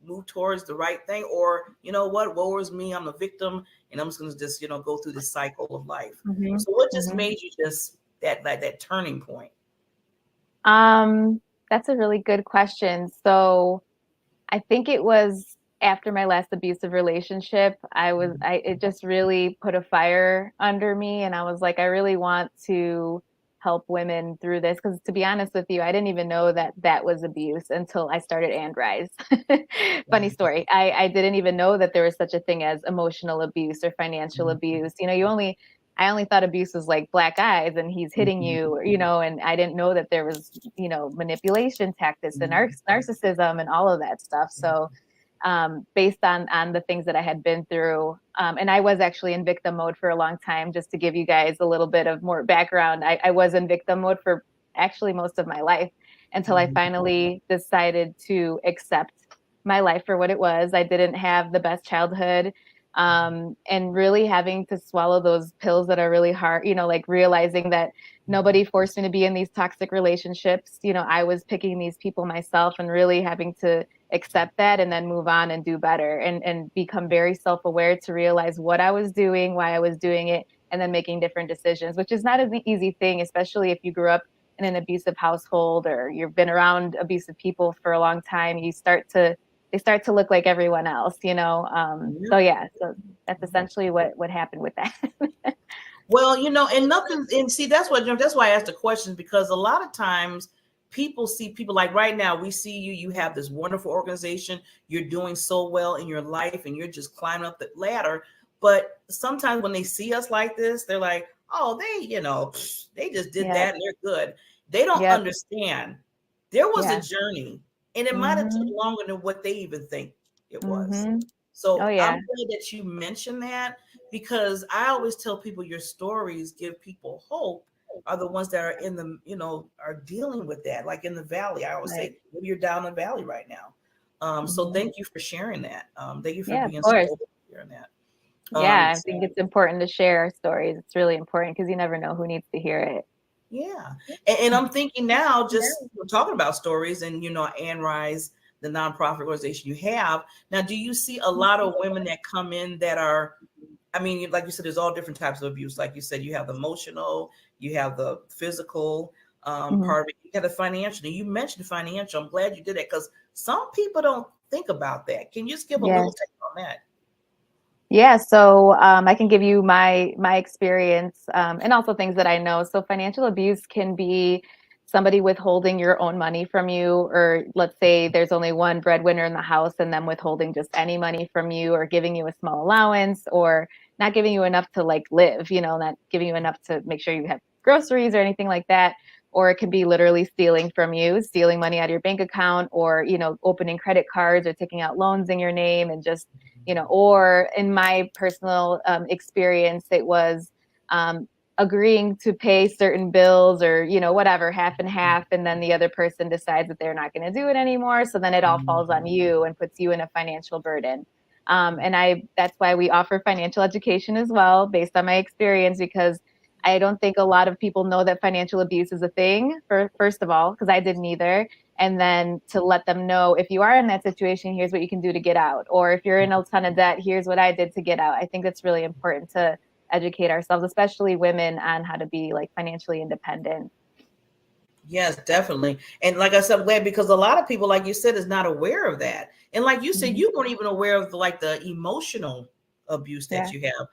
move towards the right thing. Or, woe is me, I'm a victim, and I'm just going to just, go through this cycle of life. So what just made you just that turning point? That's a really good question. So I think it was after my last abusive relationship, it just really put a fire under me. And I was like, I really want to help women through this. Because to be honest with you, I didn't even know that that was abuse until I started And Rise. Funny story. I didn't even know that there was such a thing as emotional abuse or financial abuse. I only thought abuse was like black eyes and he's hitting you, and I didn't know that there was, manipulation tactics and narcissism and all of that stuff. So based on the things that I had been through. And I was actually in victim mode for a long time. Just to give you guys a little bit of more background, I was in victim mode for actually most of my life until I finally decided to accept my life for what it was. I didn't have the best childhood. And really having to swallow those pills that are really hard, like realizing that nobody forced me to be in these toxic relationships. I was picking these people myself, and really having to accept that and then move on and do better, and become very self-aware to realize what I was doing, why I was doing it, and then making different decisions, which is not an easy thing, especially if you grew up in an abusive household or you've been around abusive people for a long time. They start to look like everyone else, so that's essentially what happened with that. Well, and see, that's why I asked the questions, because a lot of times people see people like right now, we see you have this wonderful organization, you're doing so well in your life, and you're just climbing up the ladder. But sometimes when they see us like this, they're like, oh, they just did that and they're good. They don't understand there was a journey, and it might have taken longer than what they even think it was. So I'm glad that you mentioned that, because I always tell people your stories give people hope, are the ones that are in the, are dealing with that. Like in the valley, I always say, maybe you're down in the valley right now. So thank you for sharing that. Thank you for being so open to sharing that. I think it's important to share our stories. It's really important because you never know who needs to hear it. Yeah. And I'm thinking now, just talking about stories and, And Rise, the nonprofit organization you have. Now, do you see a lot of women that come in that are, I mean, like you said, there's all different types of abuse. Like you said, you have the emotional, you have the physical part of it, you have the financial. You mentioned financial. I'm glad you did that because some people don't think about that. Can you just give a little take on that? Yeah, so I can give you my experience and also things that I know. So financial abuse can be somebody withholding your own money from you, or let's say there's only one breadwinner in the house and them withholding just any money from you, or giving you a small allowance, or not giving you enough to like live, not giving you enough to make sure you have groceries or anything like that. Or it can be literally stealing from you, stealing money out of your bank account, or opening credit cards or taking out loans in your name, and just or in my personal experience, it was agreeing to pay certain bills, or whatever, half and half, and then the other person decides that they're not going to do it anymore, so then it all falls on you and puts you in a financial burden. And that's why we offer financial education as well, based on my experience, because I don't think a lot of people know that financial abuse is a thing, first of all, because I didn't either. And then to let them know, if you are in that situation, here's what you can do to get out. Or if you're in a ton of debt, here's what I did to get out. I think it's really important to educate ourselves, especially women, on how to be like financially independent. Yes, definitely. And like I said, I'm glad, because a lot of people, like you said, is not aware of that. And like you said, you weren't even aware of the emotional abuse that you have.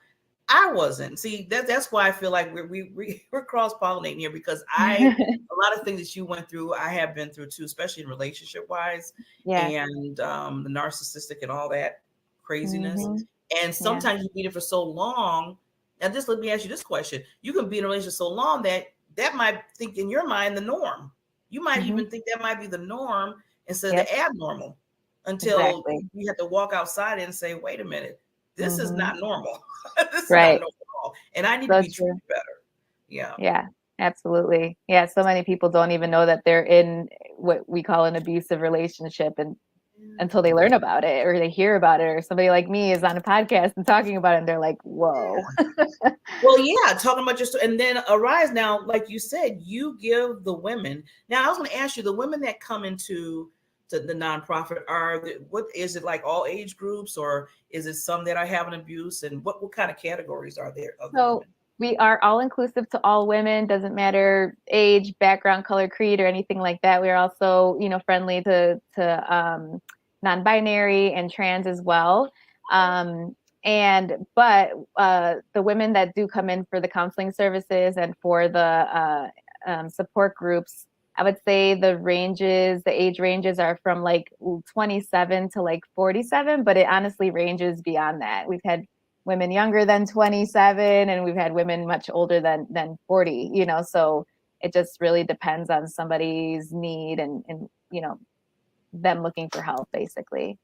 I wasn't. See, that's why I feel like we're cross-pollinating here, because a lot of things that you went through, I have been through too, especially in relationship wise, and the narcissistic and all that craziness. And sometimes you be it for so long. And just let me ask you this question: you can be in a relationship so long that might think in your mind the norm. You might even think that might be the norm instead of the abnormal, until you have to walk outside and say, "Wait a minute, this is not normal." This is not normal at all. And I need to be treated better. Yeah, absolutely. Yeah, so many people don't even know that they're in what we call an abusive relationship, and until they learn about it, or they hear about it, or somebody like me is on a podcast and talking about it, and they're like, whoa. Well, talking about and then Arise, now, like you said, you give the women. Now, I was going to ask you, the women that come into the nonprofit, what is it, like all age groups, or is it some that are having abuse, and what kind of categories are there of the women? We are all inclusive to all women, doesn't matter age, background, color, creed, or anything like that. We are also, friendly to non-binary and trans as well. But the women that do come in for the counseling services and for the support groups, I would say the age ranges are from like 27 to like 47, but it honestly ranges beyond that. We've had women younger than 27, and we've had women much older than 40, so it just really depends on somebody's need and them looking for help, basically.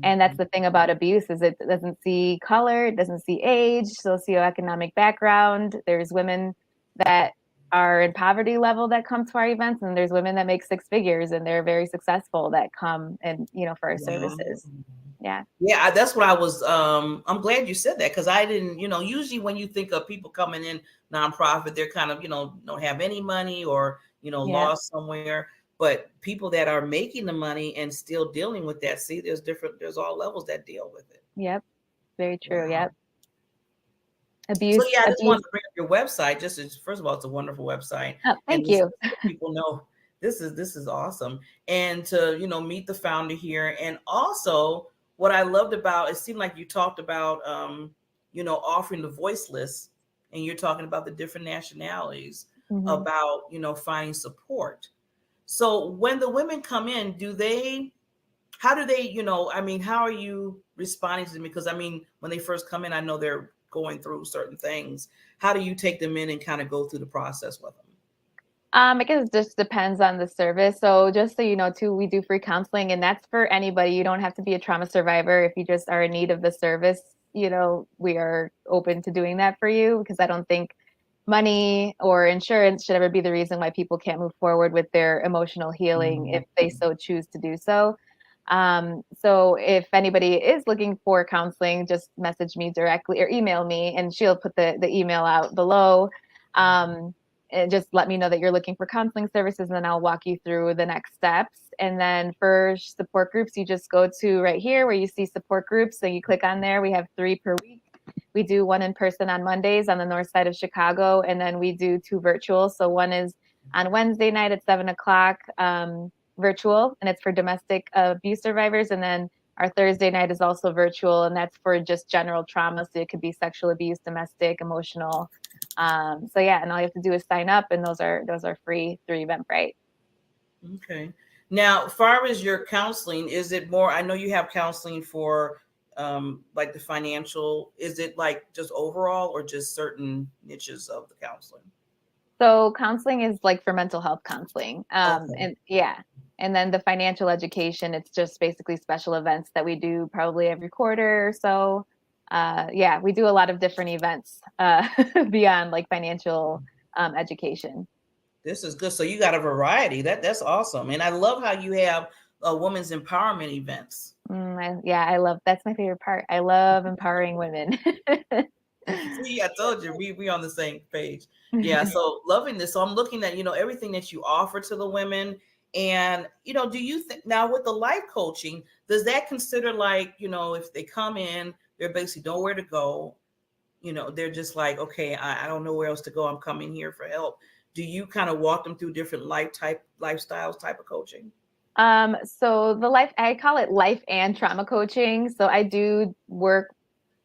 And that's the thing about abuse, is it doesn't see color, it doesn't see age, socioeconomic background. There's women that are in poverty level that come to our events, and there's women that make six figures and they're very successful that come and for our services. Yeah, that's what I was I'm glad you said that, because I didn't, usually when you think of people coming in nonprofit, they're kind of don't have any money, or lost somewhere. But people that are making the money and still dealing with that, see, there's all levels that deal with it. Yep, very true. Wow. Yep. Abuse. So I just wanted to bring up your website. First of all, it's a wonderful website. Oh, thank you. People know this is awesome, and to meet the founder here. And also, what I loved about it, seemed like you talked about offering the voiceless, and you're talking about the different nationalities, about finding support. So when the women come in, how do they, how are you responding to them? Because when they first come in, I know they're going through certain things. How do you take them in and kind of go through the process with them? I guess it just depends on the service. So just so you know too, we do free counseling, and that's for anybody. You don't have to be a trauma survivor. If you just are in need of the service, we are open to doing that for you, because I don't think money or insurance should ever be the reason why people can't move forward with their emotional healing if they so choose to do so. So if anybody is looking for counseling, just message me directly or email me, and she'll put the email out below. just let me know that you're looking for counseling services, and then I'll walk you through the next steps. And then for support groups, you just go to right here where you see support groups. So you click on there. We have 3 per week. We do 1 in person on Mondays on the north side of Chicago, and then we do 2 virtual. So one is on Wednesday night at 7 o'clock virtual, and it's for domestic abuse survivors. And then our Thursday night is also virtual, and that's for just general trauma. So it could be sexual abuse, domestic, emotional. So yeah, and all you have to do is sign up, and those are free through Eventbrite. Okay. Now, as far as your counseling, is it more? I know you have counseling for like the financial. Is it like just overall, or just certain niches of the counseling? So counseling is like for mental health counseling, Okay. and yeah. And then the financial education, it's just basically special events that we do probably every quarter or so. Yeah, we do a lot of different events beyond like financial education. This is good. So you got a variety. That's awesome. And I love how you have women's empowerment events. I love, that's my favorite part. I love empowering women. See, I told you we on the same page. Yeah, so loving this. So I'm looking at, everything that you offer to the women. And, do you think now with the life coaching, does that consider like, if they come in, they're basically nowhere to go, they're just like, okay, I don't know where else to go. I'm coming here for help. Do you kind of walk them through different lifestyles type of coaching? So I call it life and trauma coaching. So I do work.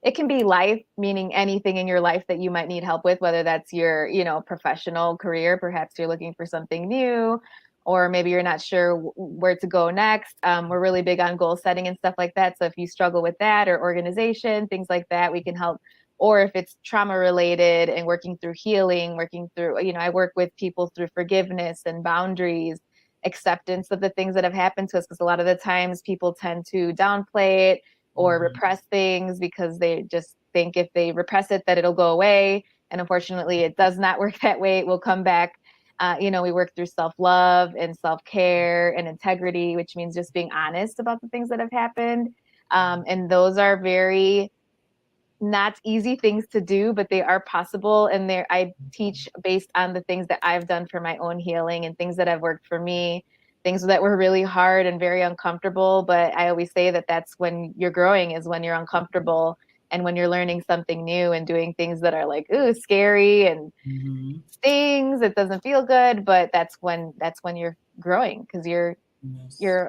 It can be life, meaning anything in your life that you might need help with, whether that's your, professional career. Perhaps you're looking for something new, or maybe you're not sure where to go next. We're really big on goal setting and stuff like that. So if you struggle with that, or organization, things like that, we can help. Or if it's trauma related and working through healing, working through, I work with people through forgiveness and boundaries, acceptance of the things that have happened to us. Because a lot of the times people tend to downplay it or repress things because they just think if they repress it that it'll go away. And unfortunately, it does not work that way. It will come back. We work through self-love and self-care and integrity, which means just being honest about the things that have happened. And those are very not easy things to do, but they are possible. And I teach based on the things that I've done for my own healing and things that have worked for me, things that were really hard and very uncomfortable. But I always say that that's when you're growing, is when you're uncomfortable and when you're learning something new and doing things that are like, ooh, scary and stings. It doesn't feel good, but that's when you're growing, because you're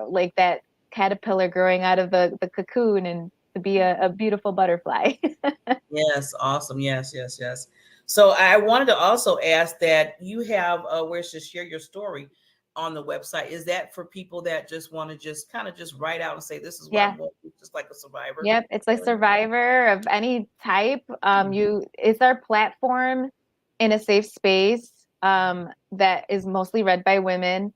like that caterpillar growing out of the cocoon and to be a beautiful butterfly. Yes, awesome. Yes. So I wanted to also ask that you have where to share your story on the website. Is that for people that just want to just kind of just write out and say, this is what I'm going through, just like a survivor? Yep, it's like survivor of any type. It's our platform in a safe space that is mostly read by women.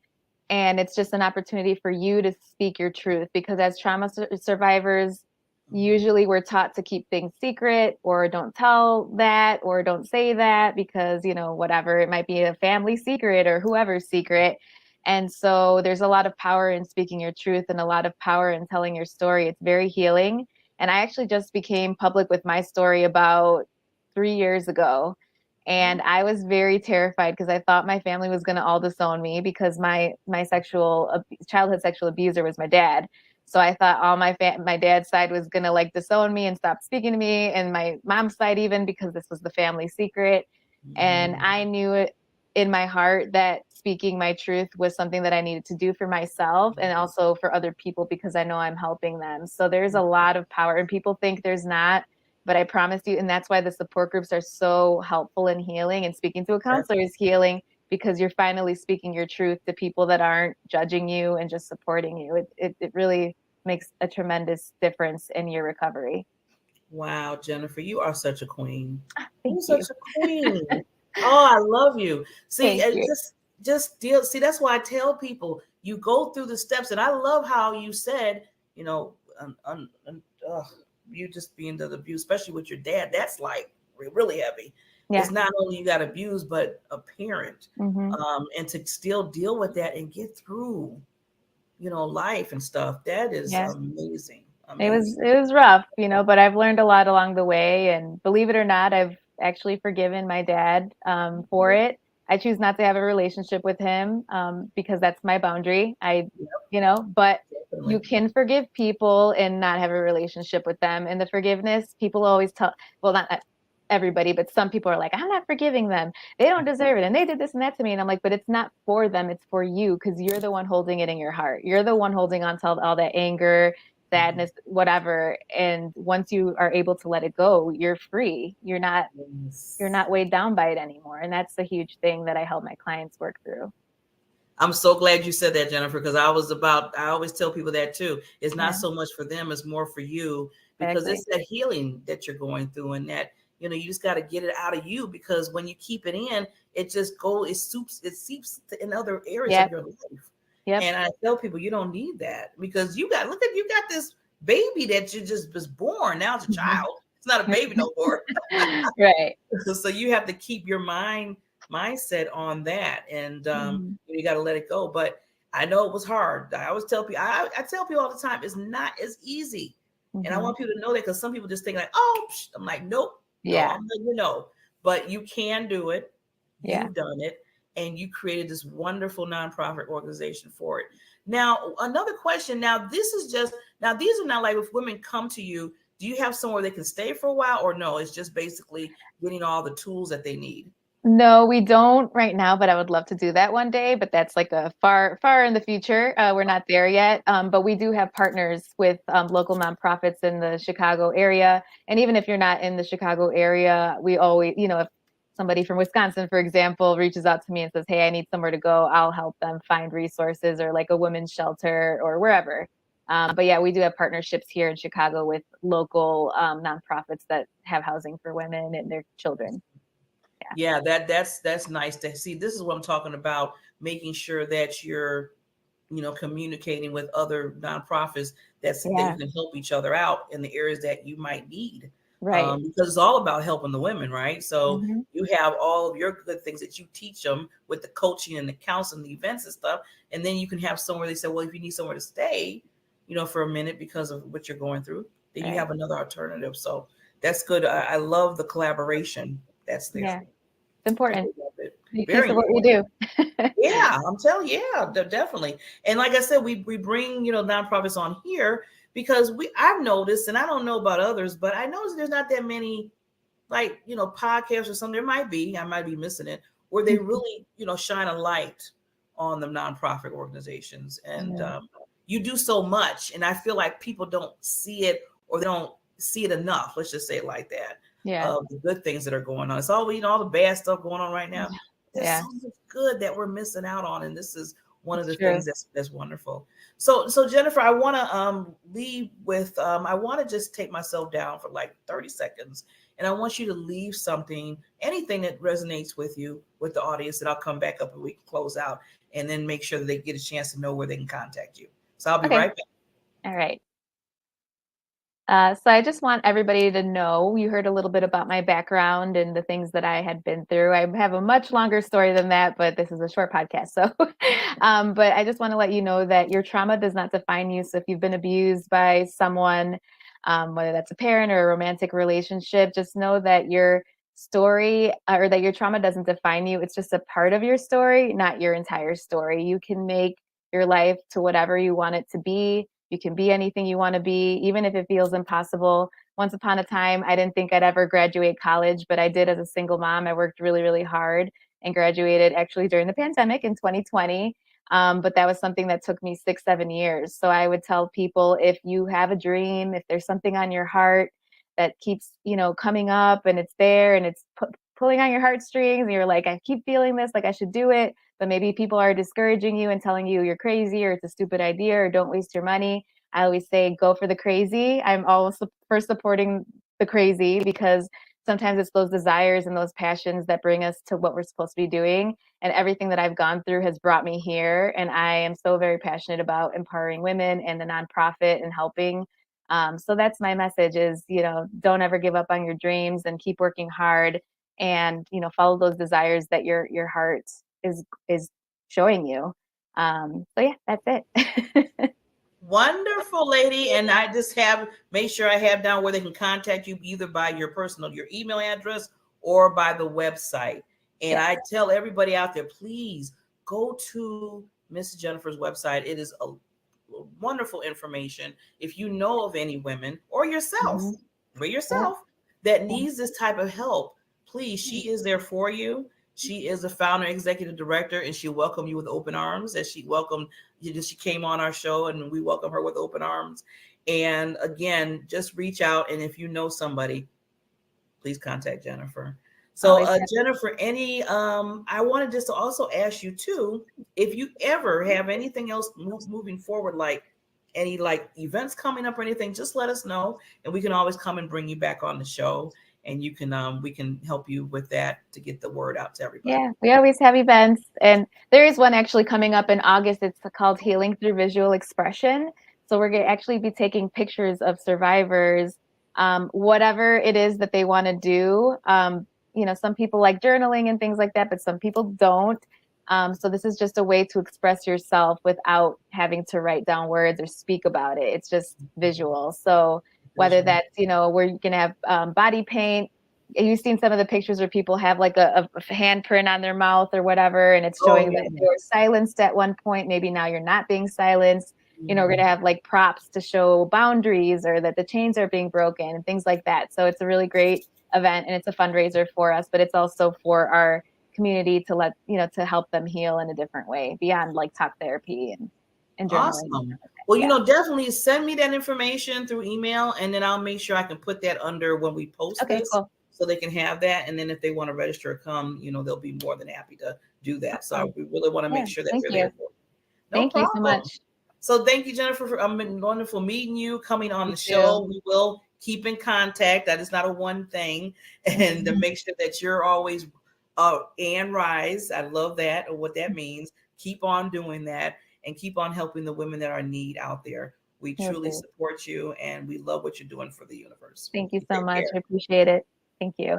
And it's just an opportunity for you to speak your truth, because as trauma survivors, usually we're taught to keep things secret, or don't tell that, or don't say that, because, whatever, it might be a family secret or whoever's secret. And so there's a lot of power in speaking your truth and a lot of power in telling your story. It's very healing. And I actually just became public with my story about 3 years ago. And I was very terrified because I thought my family was going to all disown me, because my childhood sexual abuser was my dad. So I thought all my dad's side was going to like disown me and stop speaking to me, and my mom's side even, because this was the family secret. And I knew it in my heart that speaking my truth was something that I needed to do for myself and also for other people, because I know I'm helping them. So there's a lot of power, and people think there's not, but I promise you. And that's why the support groups are so helpful in healing, and speaking to a counselor is healing, because you're finally speaking your truth to people that aren't judging you and just supporting you. It really makes a tremendous difference in your recovery. Wow, Jennifer, you are such a queen. Thank you. Such a queen. Oh, I love you. See, just deal. See, that's why I tell people, you go through the steps. And I love how you said, you just being the abuse, especially with your dad, that's like really heavy. Yeah. It's not only you got abused, but a parent, and to still deal with that and get through, life and stuff. That is amazing. It was rough, but I've learned a lot along the way. And believe it or not, I've actually forgiven my dad for it. I choose not to have a relationship with him because that's my boundary. But Definitely. you can forgive people and not have a relationship with them. And the forgiveness, people always tell, well, not everybody, but some people are like, I'm not forgiving them. They don't deserve it. And they did this and that to me. And I'm like, but it's not for them. It's for you, because you're the one holding it in your heart. You're the one holding on to all that anger, sadness, whatever. And once you are able to let it go, you're free. You're not weighed down by it anymore. And that's the huge thing that I help my clients work through. I'm so glad you said that, Jennifer, because I always tell people that too. It's not so much for them, it's more for you, because it's that healing that you're going through, and that, you just got to get it out of you, because when you keep it in, it just seeps in other areas of your life. And I tell people, you don't need that, because you got this baby that you just was born. Now it's a child. It's not a baby no more. Right. So you have to keep your mindset on that, and you got to let it go. But I know it was hard. I always tell people, I tell people all the time, it's not as easy. And I want people to know that, because some people just think like, oh, I'm like, nope. Yeah. No, I'm letting you know. But you can do it. Yeah. You've done it. And you created this wonderful nonprofit organization for it. Now, another question. Now, these are not like, if women come to you, do you have somewhere they can stay for a while, or no? It's just basically getting all the tools that they need. No, we don't right now, but I would love to do that one day. But that's like a far in the future. We're not there yet. But we do have partners with local nonprofits in the Chicago area. And even if you're not in the Chicago area, we always, if somebody from Wisconsin, for example, reaches out to me and says, hey, I need somewhere to go, I'll help them find resources, or like a women's shelter or wherever. But yeah, we do have partnerships here in Chicago with local nonprofits that have housing for women and their children. Yeah, that's nice to see. This is what I'm talking about, making sure that you're, communicating with other nonprofits that you can help each other out in the areas that you might need. Right. Because it's all about helping the women, right? So you have all of your good things that you teach them with the coaching and the counseling, the events and stuff. And then you can have somewhere they say, well, if you need somewhere to stay, for a minute because of what you're going through, then you have another alternative. So that's good. I love the collaboration that's there. Yeah. It's important. Very what we do. Yeah, I'm telling you, definitely. And like I said, we bring, nonprofits on here because I've noticed, and I don't know about others, but I noticed there's not that many, like, podcasts or something. There might be, I might be missing it, where they really, shine a light on the nonprofit organizations. And you do so much. And I feel like people don't see it, or they don't see it enough. Let's just say it like that. Yeah. The good things that are going on. It's all, all the bad stuff going on right now. There's so much good that we're missing out on. And this is one of the things that's wonderful. So Jennifer, I want to leave with, I want to just take myself down for like 30 seconds. And I want you to leave something, anything that resonates with you, with the audience, that I'll come back up and we can close out, and then make sure that they get a chance to know where they can contact you. So I'll be right back. All right. So I just want everybody to know, you heard a little bit about my background and the things that I had been through. I have a much longer story than that, but this is a short podcast. So, but I just want to let you know that your trauma does not define you. So if you've been abused by someone, whether that's a parent or a romantic relationship, just know that your story, or that your trauma doesn't define you. It's just a part of your story, not your entire story. You can make your life to whatever you want it to be. You can be anything you want to be, even if it feels impossible. Once upon a time, I didn't think I'd ever graduate college, but I did as a single mom. I worked really, really hard and graduated actually during the pandemic in 2020. But that was something that took me 6-7 years. So I would tell people, if you have a dream, if there's something on your heart that keeps, coming up, and it's there and it's pulling on your heartstrings, and you're like, I keep feeling this, like I should do it, but maybe people are discouraging you and telling you you're crazy, or it's a stupid idea, or don't waste your money. I always say, go for the crazy. I'm always for supporting the crazy, because sometimes it's those desires and those passions that bring us to what we're supposed to be doing. And everything that I've gone through has brought me here. And I am so very passionate about empowering women and the nonprofit and helping. So that's my message is, don't ever give up on your dreams, and keep working hard, and, follow those desires that your heart is showing you. So yeah, that's it. Wonderful, lady. And I just make sure I have down where they can contact you, either by your email address or by the website. And I tell everybody out there, please go to Miss Jennifer's website. It is a wonderful information. If you know of any women or yourself, that needs this type of help, please, she is there for you. She is the founder, executive director, and she'll welcome you with open arms. As she welcomed you, she came on our show, and we welcome her with open arms. And again, just reach out, and if you know somebody, please contact Jennifer. So Jennifer, I wanted just to also ask you too, if you ever have anything else moving forward, like any like events coming up or anything, just let us know, and we can always come and bring you back on the show, and you can we can help you with that to get the word out to everybody. Yeah, we always have events, and there is one actually coming up in August. It's called Healing Through Visual Expression. So we're going to actually be taking pictures of survivors, whatever it is that they want to do. You know, some people like journaling and things like that, but some people don't. So this is just a way to express yourself without having to write down words or speak about it. It's just visual. So whether that's, you know, we're going to have body paint. You've seen some of the pictures where people have like a handprint on their mouth or whatever, and it's showing that they were silenced at one point. Maybe now you're not being silenced. You know, we're going to have like props to show boundaries or that the chains are being broken and things like that. So it's a really great event, and it's a fundraiser for us, but it's also for our community to let, you know, to help them heal in a different way beyond like talk therapy and journaling. Awesome. Well, you know, definitely send me that information through email, and then I'll make sure I can put that under when we post this, cool. So they can have that. And then if they want to register or come, you know, they'll be more than happy to do that. So we really want to make sure that we're there for you. Thank you so much. So thank you, Jennifer, for been wonderful meeting you, coming on the show. We will keep in contact. That is not a one thing. And to make sure that you're always and rise. I love that, or what that means. Keep on doing that and keep on helping the women that are in need out there. We truly support you, and we love what you're doing for the universe. Thank you so much. I appreciate it. Thank you.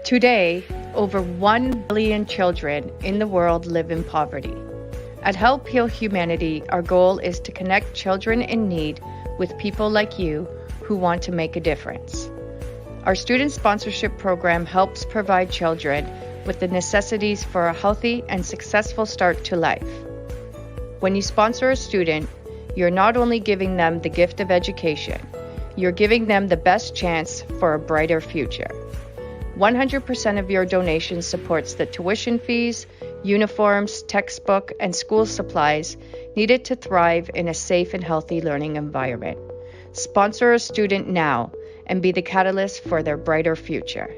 Today, over 1 billion children in the world live in poverty. At Help Heal Humanity, our goal is to connect children in need with people like you who want to make a difference. Our student sponsorship program helps provide children with the necessities for a healthy and successful start to life. When you sponsor a student, you're not only giving them the gift of education, you're giving them the best chance for a brighter future. 100% of your donation supports the tuition fees, uniforms, textbook, and school supplies needed to thrive in a safe and healthy learning environment. Sponsor a student now and be the catalyst for their brighter future.